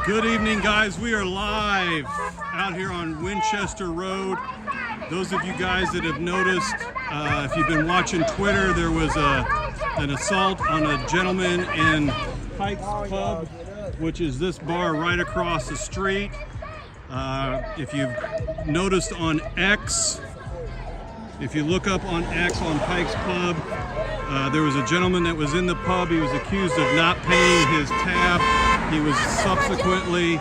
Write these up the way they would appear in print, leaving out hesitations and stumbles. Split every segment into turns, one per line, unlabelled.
Good evening, guys. We are live out here on Winchester Road. Those of you guys that have noticed, if you've been watching Twitter, there was an assault on a gentleman in Pikes Pub, which is this bar right across the street. If you've noticed on X, if you look up on X on Pikes Pub, there was a gentleman that was in the pub. He was accused of not paying his tab. He was subsequently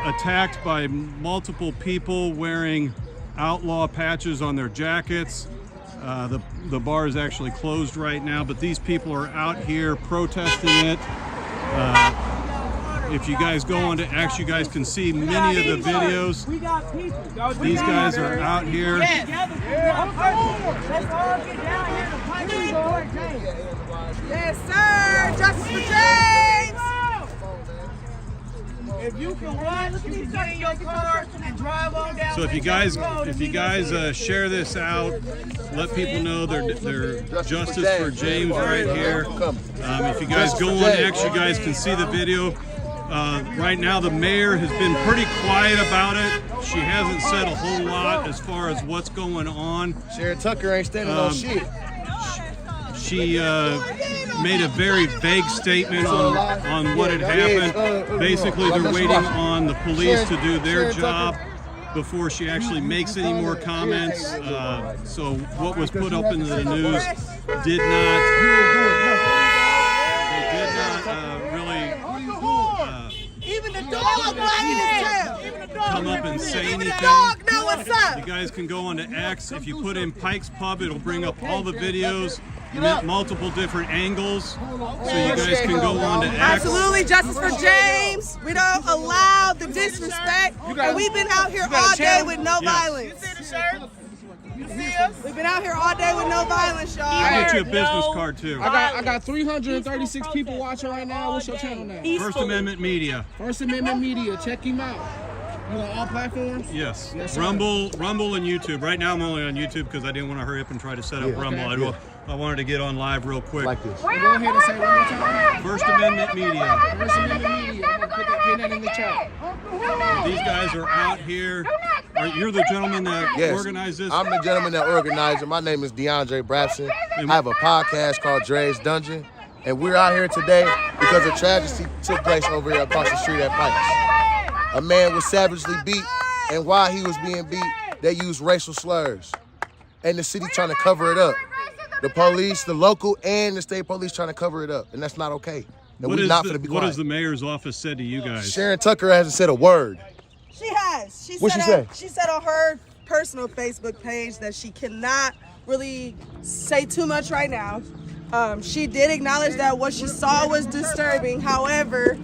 attacked by multiple people wearing outlaw patches on their jackets. The bar is actually closed right now, but these people are out here protesting it. If you guys go on to X, you guys can see many of the videos. These guys are out here.
Let's all get down here to Pikes. Yes, sir. Justice for James. If you can watch, you can get in your car and drive on down.
So if you guys share this out, let people know they're Justice for James right here. If you guys go on X, you guys can see the video. Right now, the mayor has been pretty quiet about it. She hasn't said a whole lot as far as what's going on.
Sharon Tucker ain't standing on shit.
She made a very vague statement on what had happened. Basically, they're waiting on the police to do their job before she actually makes any more comments. So what was put up into the news did not really
Even the dog wagging his tail.
come up and say
Even
anything.
the dog know what's up.
You guys can go on to X. If you put in Pikes Pub, it'll bring up all the videos, multiple different angles. So you guys can go on to X.
Absolutely, justice for James. We don't allow the disrespect. And we've been out here all day with no violence. We've been out here all day with no violence, y'all.
I'll get you a business card too.
I got 336 people watching right now. What's your channel name?
First Amendment Media.
First Amendment Media. Check him out. You on all platforms?
Yes.
Yes,
Rumble and YouTube. Right now I'm only on YouTube because I didn't want to hurry up and try to set up Rumble. I wanted to get on live real quick.
Like this.
Go ahead and say it one more time.
First Amendment Media.
First Amendment Media. I'm gonna put that in the chat.
These guys are out here. You're the gentleman that organized this?
I'm the gentleman that organized it. My name is DeAndre Brapson. I have a podcast called Dre's Dungeon. And we're out here today because a tragedy took place over here across the street at Pikes. A man was savagely beat, and while he was being beat, they used racial slurs. And the city trying to cover it up. The police, the local and the state police trying to cover it up. And that's not okay. And we're not going to be quiet.
What has the mayor's office said to you guys?
Sharon Tucker hasn't said a word.
She has.
What'd she say?
She said on her personal Facebook page that she cannot really say too much right now. She did acknowledge that what she saw was disturbing. However,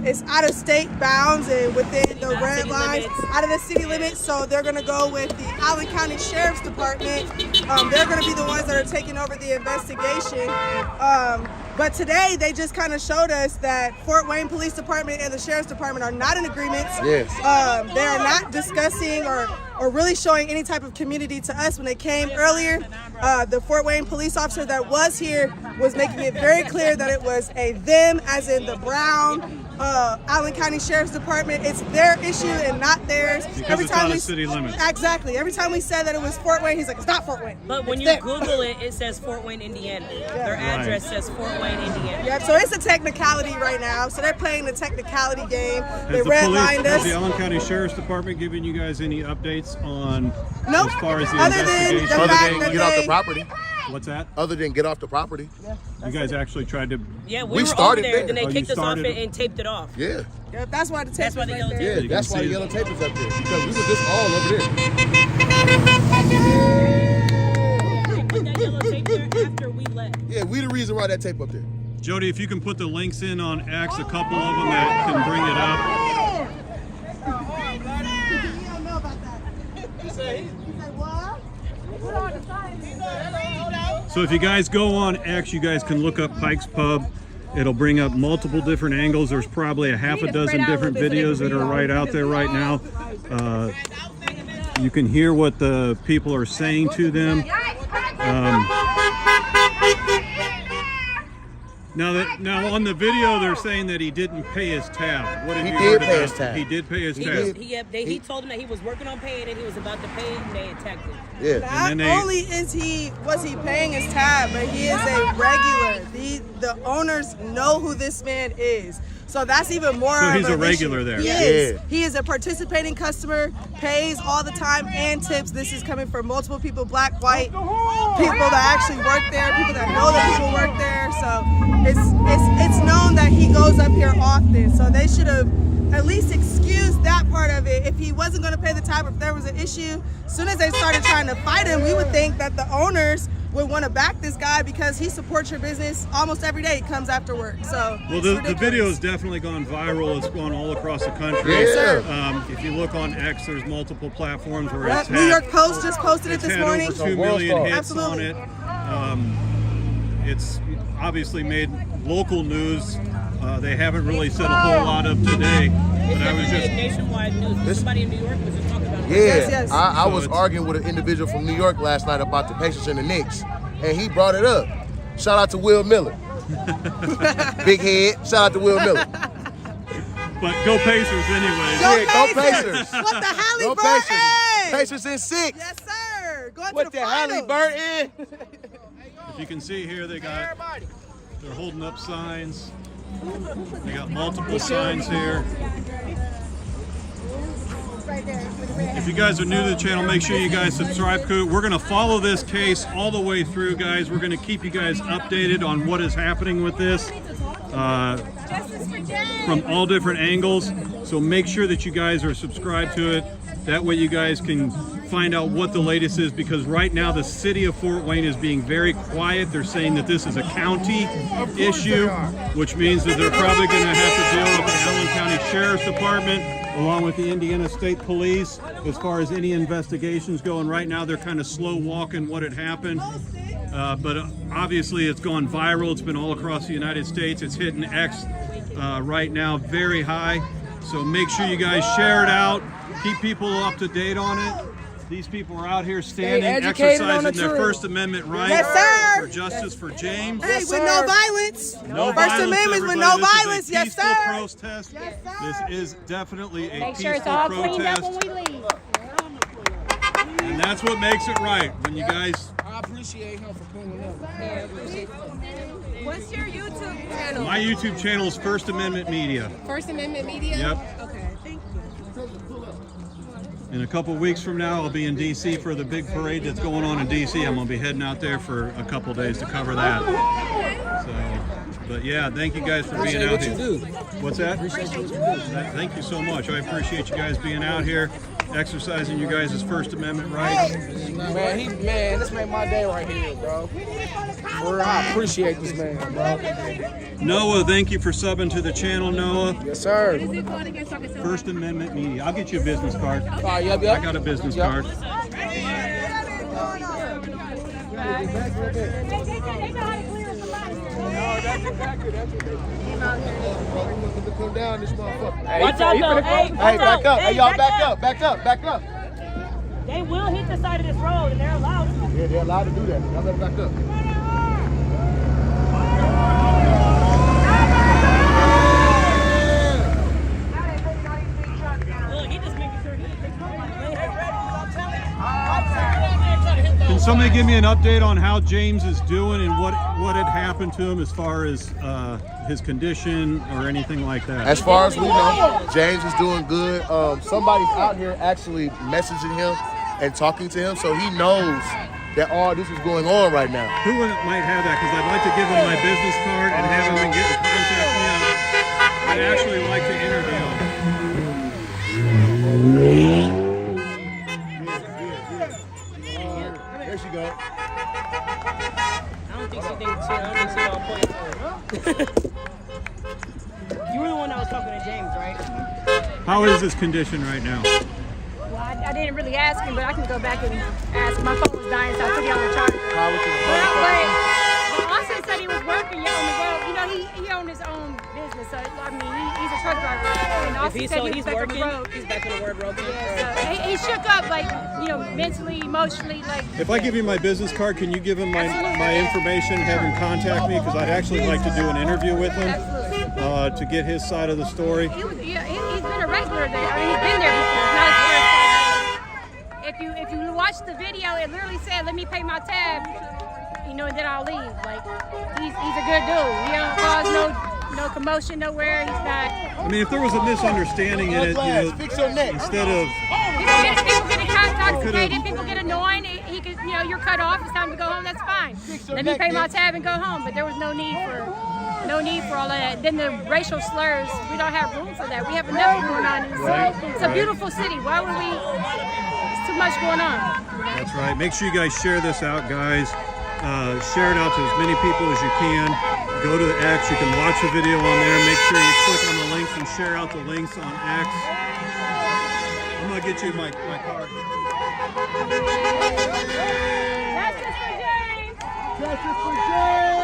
it's out of state bounds and within the red lines, out of the city limits. So they're going to go with the Allen County Sheriff's Department. They're going to be the ones that are taking over the investigation. But today they just kind of showed us that Fort Wayne Police Department and the Sheriff's Department are not in agreement.
Yes.
They are not discussing or really showing any type of community to us. When they came earlier, the Fort Wayne police officer that was here was making it very clear that it was a them, as in the Brown, Allen County Sheriff's Department. It's their issue and not theirs.
Because it's out of city limits.
Exactly. Every time we said that it was Fort Wayne, he's like, it's not Fort Wayne.
But when you Google it, it says Fort Wayne, Indiana. Their address says Fort Wayne, Indiana.
Yep, so it's a technicality right now. So they're playing the technicality game. They
Has
redlined us.
the Allen County Sheriff's Department given you guys any updates on
Nope.
as far as the
Other than
investigation?
the
Other
fact
than
that
get off the
they-
property.
What's that?
Other than get off the property.
You guys actually tried to...
Yeah,
We
we were
started
over there,
there.
then they
Oh, you
kicked us off
started
it
it.
and taped it off.
Yeah.
Yep, that's why the tape
That's why
is
the
right
yellow
there.
tape.
Yeah, that's why the
see
yellow
it.
tape is up there. Because we were just all over there.
Put that yellow tape there after we left.
Yeah, we the reason why that tape up there.
Jody, if you can put the links in on X, a couple of them that can bring it up.
You don't know about that. He said what? Put on the sign.
So if you guys go on X, you guys can look up Pikes Pub. It'll bring up multiple different angles. There's probably a half a dozen different videos that are right out there right now. You can hear what the people are saying to them. Now on the video, they're saying that he didn't pay his tab. What have
He
you
did
heard
pay
about?
his tab.
He did pay his tab.
He told him that he was working on paying it. He was about to pay it, and they attacked him.
Yeah.
Not only was he paying his tab, but he is a regular. The owners know who this man is. So that's even more
So
of
he's a
an
regular
issue.
there.
He
Yeah.
is. He is a participating customer, pays all the time and tips. This is coming from multiple people, black, white, people that actually work there, people that know that people work there. So it's known that he goes up here often. So they should have at least excused that part of it. If he wasn't going to pay the tab, if there was an issue, as soon as they started trying to fight him, we would think that the owners would want to back this guy because he supports your business almost every day. He comes after work. So
Well, the video has definitely gone viral. It's gone all across the country.
Yes, sir.
If you look on X, there's multiple platforms where it's
New York Post just posted it
it's
this
had
morning.
over 2 million hits
Absolutely.
on it. It's obviously made local news. They haven't really said a whole lot of today.
It's
But I was
definitely
just
nationwide news. Somebody in New York was just talking about it.
Yeah,
Yes.
I
So
was
it's-
arguing with an individual from New York last night about the Pacers and the Knicks, and he brought it up. Shout out to Will Miller. Big head. Shout out to Will Miller.
But go Pacers anyways.
Go Pacers.
What the Halle
Go
Burton?
Pacers. Pacers in 6.
Yes, sir. Going
What
to
the
the finals.
Halliburton?
If you can see here, they're holding up signs. They got multiple signs here. If you guys are new to the channel, make sure you guys subscribe to it. We're going to follow this case all the way through, guys. We're going to keep you guys updated on what is happening with this from all different angles. So make sure that you guys are subscribed to it. That way you guys can find out what the latest is, because right now the city of Fort Wayne is being very quiet. They're saying that this is a county issue, which means that they're probably going to have to deal with the Allen County Sheriff's Department along with the Indiana State Police as far as any investigations go. And right now they're kind of slow walking what had happened. But obviously it's gone viral. It's been all across the United States. It's hitting X right now very high. So make sure you guys share it out. Keep people up to date on it. These people are out here standing, exercising their First Amendment right
Yes, sir.
for justice for James.
Hey, with no violence.
No
First
violence,
Amendment with
everybody.
no
This is a
violence. Yes,
peaceful
sir.
protest.
Yes, sir.
This is definitely a
Make sure it's
peaceful
all cleaned up
protest.
when we leave.
And that's what makes it right. When you guys,
I appreciate him for pulling up.
What's your YouTube channel?
my YouTube channel is First Amendment Media.
First Amendment Media?
Yep.
Okay, thank you.
In a couple weeks from now, I'll be in D.C. for the big parade that's going on in D.C. I'm going to be heading out there for a couple days to cover that. So, but yeah, thank you guys for being out here. What's that? Thank you so much. I appreciate you guys being out here, exercising you guys' First Amendment rights.
Man, this made my day right here, bro. For real, I appreciate this man, bro.
Noah, thank you for subbing to the channel, Noah.
Yes, sir.
First Amendment Media. I'll get you a business card.
Yep.
I got a business card.
Come down, this motherfucker.
Watch out, though. Hey,
Hey, back up. Hey, y'all, back up.
They will hit the side of this road, and they're allowed to.
Yeah, they're allowed to do that. Y'all better back up.
Look, he just making sure he takes nobody.
Can somebody give me an update on how James is doing and what had happened to him as far as his condition or anything like that?
As far as we know, James is doing good. Somebody's out here actually messaging him and talking to him, so he knows that all this is going on right now.
Who might have that? Because I'd like to give him my business card and have him get in contact me. I'd actually like to interview him.
There she go.
I don't think she on point. You were the one that was talking to James, right?
How is his condition right now?
Well, I didn't really ask him, but I can go back and ask. My phone was dying, so I put it on the charger. But Austin said he was working, on the road. You know, Well, he owned his own business, so I mean, he's a truck driver. And also
He's
said he was
he's
back on
working.
the road.
He's back on the road working.
Yeah, so he shook up, like, you know, mentally, emotionally, like.
If I give you my business card, can you give him my information, have him contact me? Because I'd actually like to do an interview with him to get his side of the story.
He's been a regular there. I mean, he's been there before. It's not his first time. If you watch the video, it literally said, "Let me pay my tab, you know, and then I'll leave." Like, he's a good dude. He don't cause no commotion nowhere. He's not.
I mean, if there was a misunderstanding in it, you know,
Fix your neck.
instead of
People get intoxicated, people get annoying. He could, you know, you're cut off. It's time to go home. That's fine. Let me pay my tab and go home. But there was no need for all of that. Then the racial slurs, we don't have room for that. We have enough going on in the city. It's a beautiful city. Why would we? It's too much going on.
That's right. Make sure you guys share this out, guys. Share it out to as many people as you can. Go to the X. You can watch the video on there. Make sure you click on the links and share out the links on X. I'm going to get you my card.
Justice for James.
Justice for James!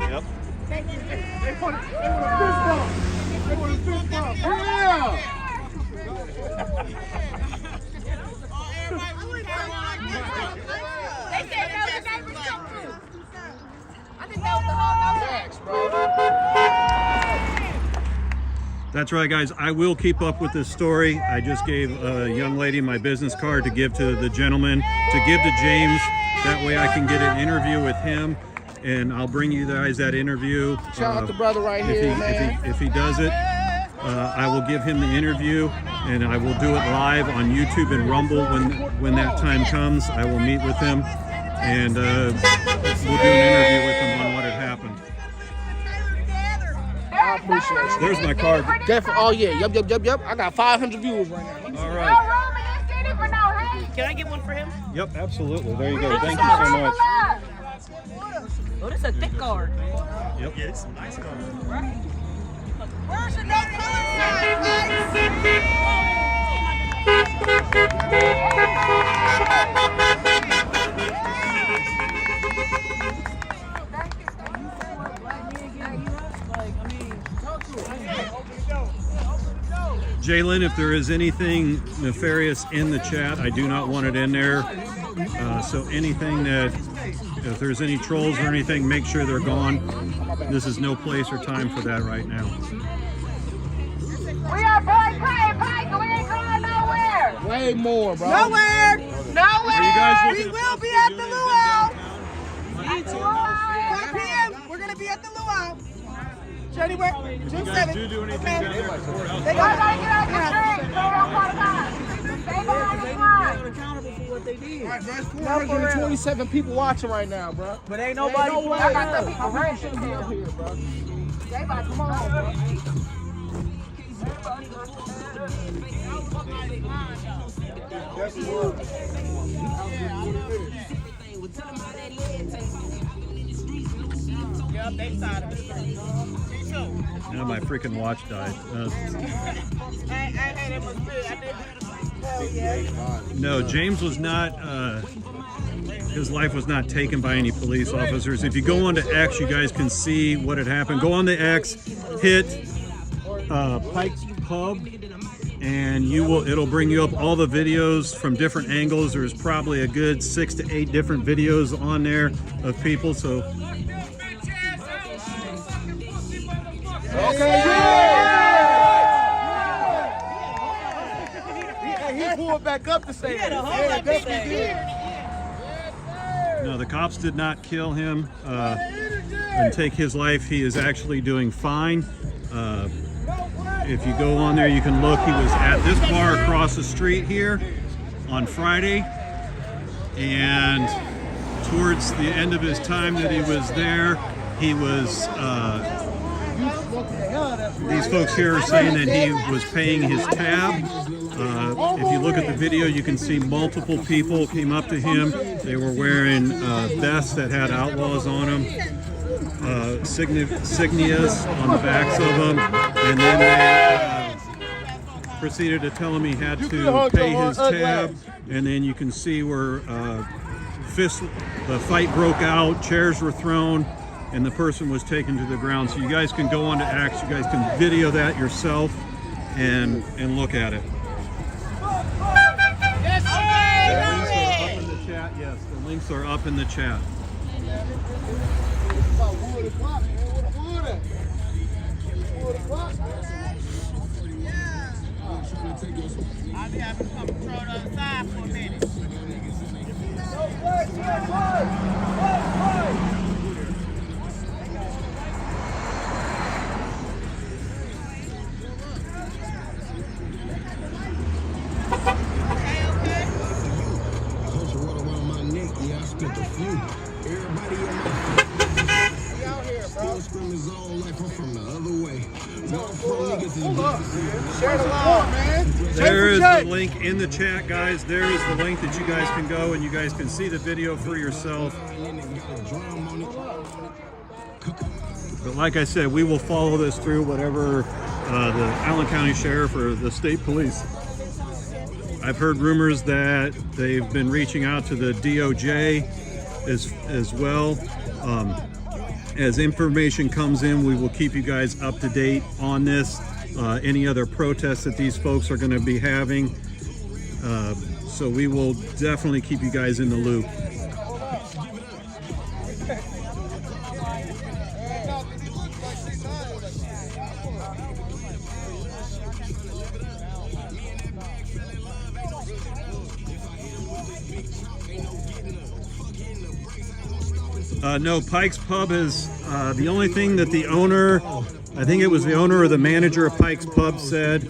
Yep. That's right, guys. I will keep up with this story. I just gave a young lady my business card to give to the gentleman, to give to James. That way I can get an interview with him, and I'll bring you guys that interview.
Shout out the brother right here, man.
If he does it, I will give him the interview, and I will do it live on YouTube and Rumble when that time comes. I will meet with him, and we'll do an interview with him on what had happened.
I appreciate it.
There's my card.
Definitely. Oh yeah. Yep. I got 500 viewers right now.
All right.
Can I get one for him?
Yep, absolutely. There you go. Thank you so much.
Oh, this is a thick card.
Yep.
Yeah, it's a nice car.
Where's the no color sign,
Jalen, if there is anything nefarious in the chat, I do not want it in there. So anything that, if there's any trolls or anything, make sure they're gone. This is no place or time for that right now.
We are boycotting Pikes, and we ain't going nowhere.
Way more, bro.
Nowhere.
Are you guys
We
looking
will be at the luau. 4 p.m. We're gonna be at the luau. January, June
you guys
7th.
do anything down there for courthouse?
They
Y'all
got
gotta get out the street. They don't want to die. Stay behind this line.
Accountable for what they did.
There's 427 people watching right now, bro.
But ain't nobody.
I got the people ready.
Shouldn't be up here, bro.
Stay by. Come on, bro.
Now my freaking watch died. No, James was not, his life was not taken by any police officers. If you go on to X, you guys can see what had happened. Go on the X, hit Pikes Pub, and it'll bring you up all the videos from different angles. There's probably a good 6 to 8 different videos on there of people. So
He pulled back up to say
no, the cops did not kill him and take his life. He is actually doing fine. If you go on there, you can look. He was at this bar across the street here on Friday, and towards the end of his time that he was there, he was, these folks here are saying that he was paying his tab. If you look at the video, you can see multiple people came up to him. They were wearing vests that had Outlaws on them, signias on the backs of them, and then they proceeded to tell him he had to pay his tab. And then you can see where the fight broke out, chairs were thrown, and the person was taken to the ground. So you guys can go on to X, you guys can video that yourself and look at it. Yes, the links are up in the chat.
I'll be having to come control the other side for a minute.
There is the link in the chat, guys. There is the link that you guys can go and you guys can see the video for yourself. But like I said, we will follow this through, whatever the Allen County Sheriff or the state police. I've heard rumors that they've been reaching out to the DOJ as well. As information comes in, we will keep you guys up to date on this. Any other protests that these folks are going to be having. So we will definitely keep you guys in the loop. No, Pikes Pub is the only thing that the owner, I think it was the owner or the manager of Pikes Pub said,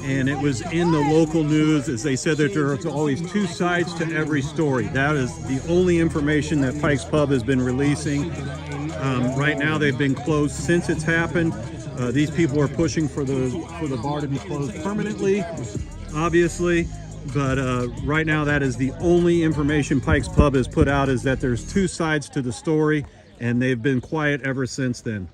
and it was in the local news, as they said that there are always two sides to every story. That is the only information that Pikes Pub has been releasing. Right now they've been closed since it's happened. These people are pushing for the bar to be closed permanently, obviously. But right now that is the only information Pikes Pub has put out, is that there's two sides to the story, and they've been quiet ever since then.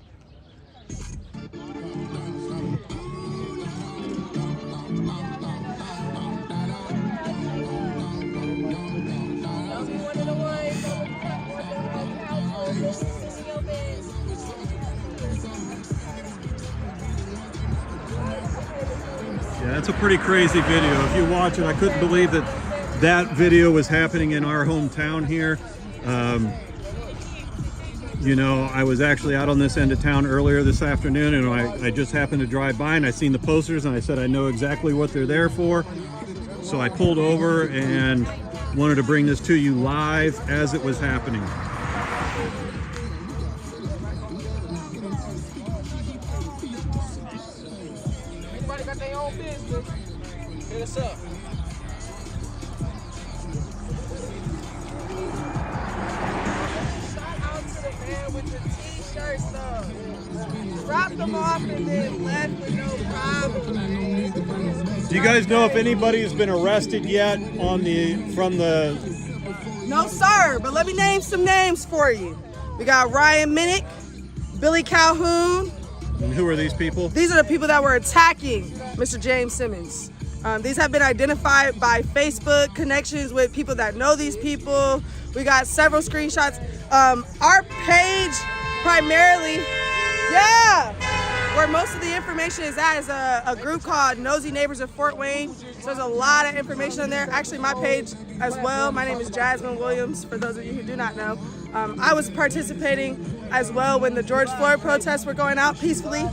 Yeah, it's a pretty crazy video. If you watch it, I couldn't believe that video was happening in our hometown here. You know, I was actually out on this end of town earlier this afternoon, and I just happened to drive by and I seen the posters, and I said I know exactly what they're there for. So I pulled over and wanted to bring this to you live as it was happening.
Everybody got their own business. Hit us up.
With the t-shirts though. Dropped them off and then left with no problem.
Do you guys know if anybody's been arrested yet from the...
No sir, but let me name some names for you. We got Ryan Minnick, Billy Calhoun.
And who are these people?
These are the people that were attacking Mr. James Simmons. These have been identified by Facebook connections with people that know these people. We got several screenshots. Our page primarily, where most of the information is at is a group called Nosy Neighbors of Fort Wayne. So there's a lot of information on there. Actually, my page as well. My name is Jasmine Williams, for those of you who do not know. I was participating as well when the George Floyd protests were going out peacefully.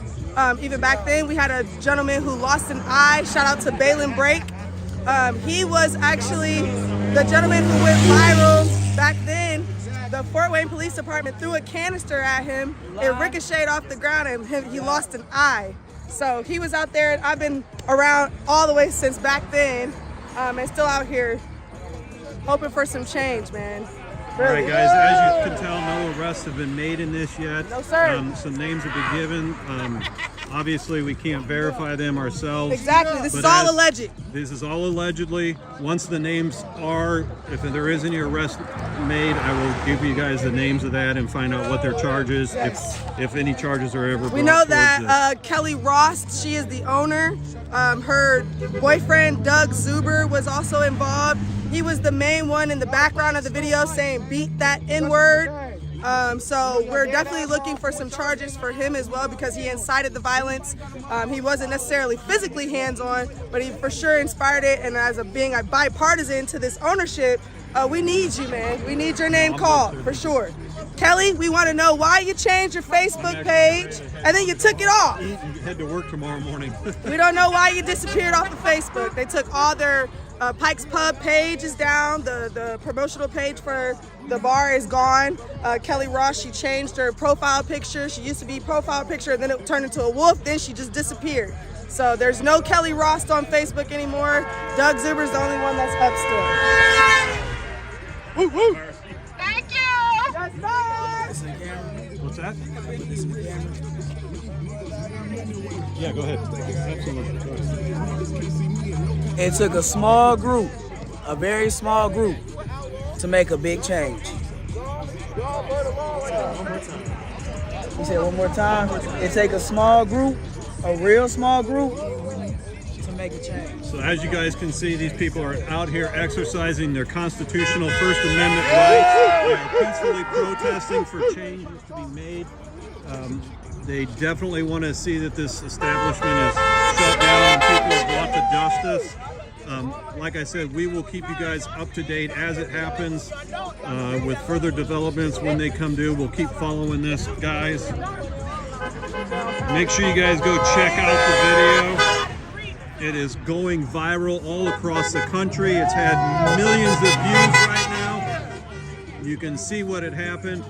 Even back then, we had a gentleman who lost an eye. Shout out to Balin Brake. He was actually the gentleman who went viral back then. The Fort Wayne Police Department threw a canister at him. It ricocheted off the ground and he lost an eye. So he was out there, and I've been around all the way since back then, and still out here hoping for some change, man.
All right, guys, as you can tell, no arrests have been made in this yet.
No, sir.
Some names have been given. Obviously, we can't verify them ourselves.
Exactly. This is
but
all alleged.
This is all allegedly. Once the names are, if there is any arrest made, I will give you guys the names of that and find out what their charges,
Yes.
if any charges are ever brought.
We know
towards
that
this.
Kelly Ross, she is the owner. Her boyfriend, Doug Zuber, was also involved. He was the main one in the background of the video saying, "Beat that N-word." So we're definitely looking for some charges for him as well because he incited the violence. He wasn't necessarily physically hands-on, but he for sure inspired it. And as being a bipartisan to this ownership, we need you, man. We need your name called for sure. Kelly, we want to know why you changed your Facebook page and then you took it off.
You head to work tomorrow morning.
We don't know why you disappeared off of Facebook. They took all their Pikes Pub page is down. The promotional page for the bar is gone. Kelly Ross, she changed her profile picture. She used to be profile picture, then it turned into a wolf, then she just disappeared. So there's no Kelly Ross on Facebook anymore. Doug Zuber's the only one that's up still. Woo, woo.
Thank you.
Yes, sir.
What's that? Yeah, go ahead. Absolutely. Go ahead.
It took a small group, a very small group, to make a big change. You said one more time? It take a small group, a real small group, to make a change.
So as you guys can see, these people are out here exercising their constitutional First Amendment rights. They are peacefully protesting for changes to be made. They definitely want to see that this establishment is shut down and people are brought to justice. Like I said, we will keep you guys up to date as it happens with further developments when they come due. We'll keep following this, guys. Make sure you guys go check out the video. It is going viral all across the country. It's had millions of views right now. You can see what had happened.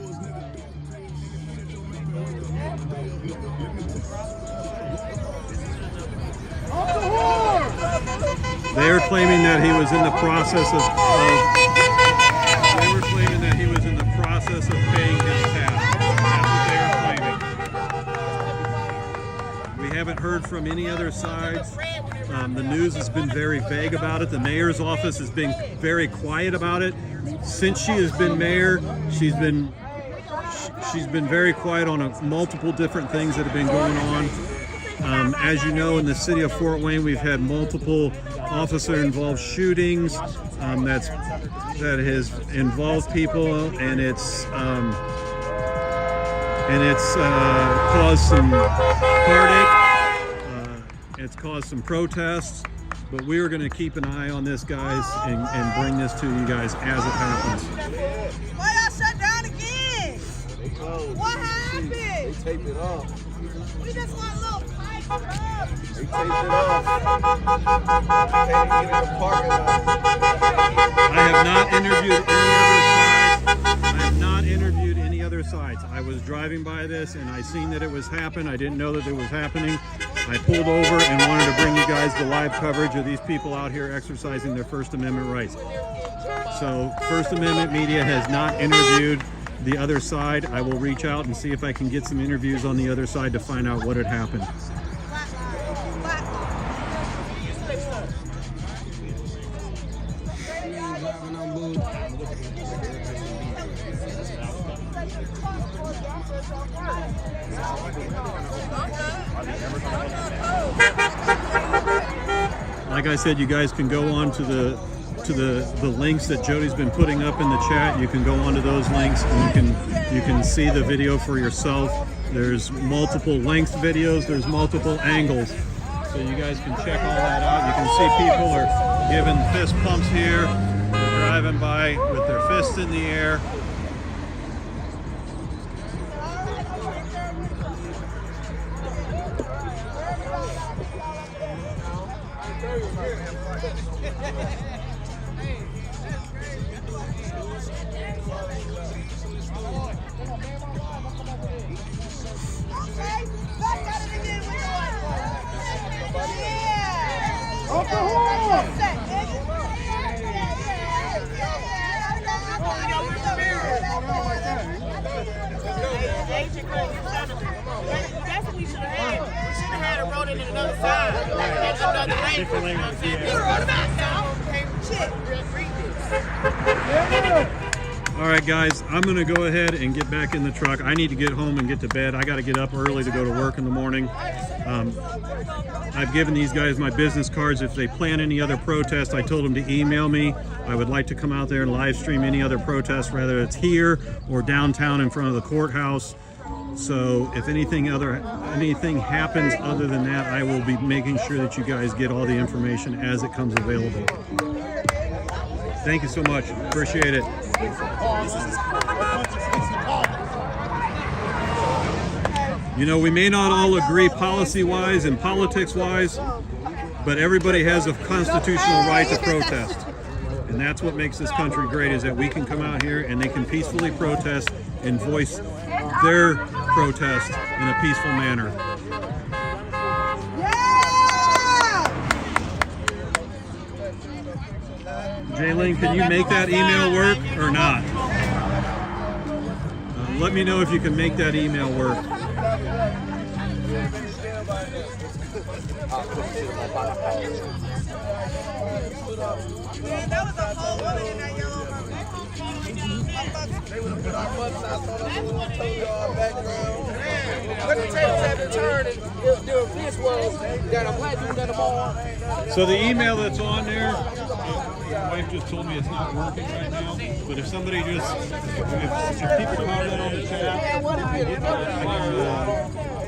They are claiming that he was in the process of paying his tab. That's what they are claiming. We haven't heard from any other sides. The news has been very vague about it. The mayor's office has been very quiet about it. Since she has been mayor, she's been very quiet on multiple different things that have been going on. As you know, in the city of Fort Wayne, we've had multiple officer-involved shootings that has involved people, and it's caused some heartache. It's caused some protests, but we are going to keep an eye on this, guys, and bring this to you guys as it happens.
Why y'all shut down again? What happened?
They taped it off.
We just want a little Pikes Pub.
They taped it off. Can't even get in the parking lot.
I have not interviewed any other sides. I was driving by this and I seen that it was happening. I didn't know that it was happening. I pulled over and wanted to bring you guys the live coverage of these people out here exercising their First Amendment rights. So First Amendment media has not interviewed the other side. I will reach out and see if I can get some interviews on the other side to find out what had happened. Like I said, you guys can go on to the links that Jody's been putting up in the chat. You can go onto those links and you can see the video for yourself. There's multiple length videos, there's multiple angles. So you guys can check all that out. You can see people are giving fist pumps here. They're driving by with their fists in the air.
in another side. That's another
Different
language.
language, yeah.
You're on the back now.
All right, guys, I'm going to go ahead and get back in the truck. I need to get home and get to bed. I got to get up early to go to work in the morning. I've given these guys my business cards. If they plan any other protest, I told them to email me. I would like to come out there and live stream any other protest, whether it's here or downtown in front of the courthouse. So if anything happens other than that, I will be making sure that you guys get all the information as it comes available. Thank you so much. Appreciate it. You know, we may not all agree policy-wise and politics-wise, but everybody has a constitutional right to protest. And that's what makes this country great, is that we can come out here and they can peacefully protest and voice their protest in a peaceful manner. Jaylene, can you make that email work or not? Let me know if you can make that email work.
That was a whole woman in that yellow
But the tables had to turn, and the offense was that a black dude got a ball.
So the email that's on there, my wife just told me it's not working right now. But if somebody just, if people comment on the chat, I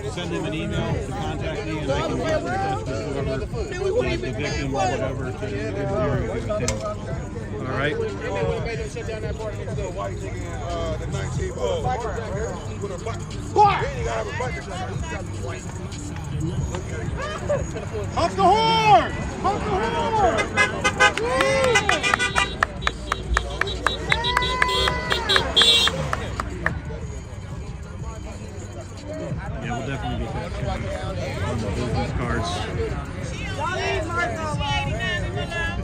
can send them an email to contact me, and I can get in touch with whoever was the victim or whatever to interview with them. All right.
Honk the horn! Honk the horn!
Yeah, we'll definitely get that on the business cards.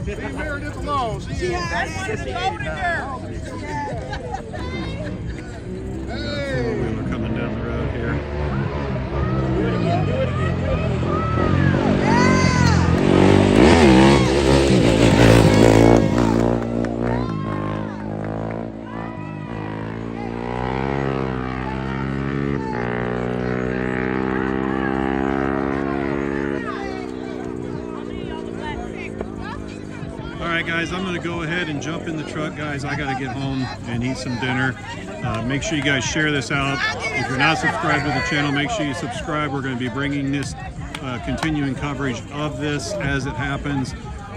She married this alone. She is. That's one of the golden girls.
We're coming down the road here. Alright guys, I'm going to go ahead and jump in the truck, guys. I got to get home and eat some dinner. Make sure you guys share this out. If you're not subscribed to the channel, make sure you subscribe. We're going to be bringing this continuing coverage of this as it happens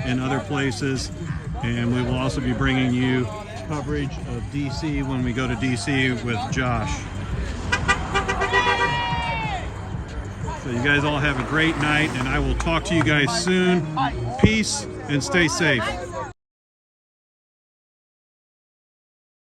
in other places. And we will also be bringing you coverage of DC when we go to DC with Josh. So you guys all have a great night, and I will talk to you guys soon. Peace and stay safe.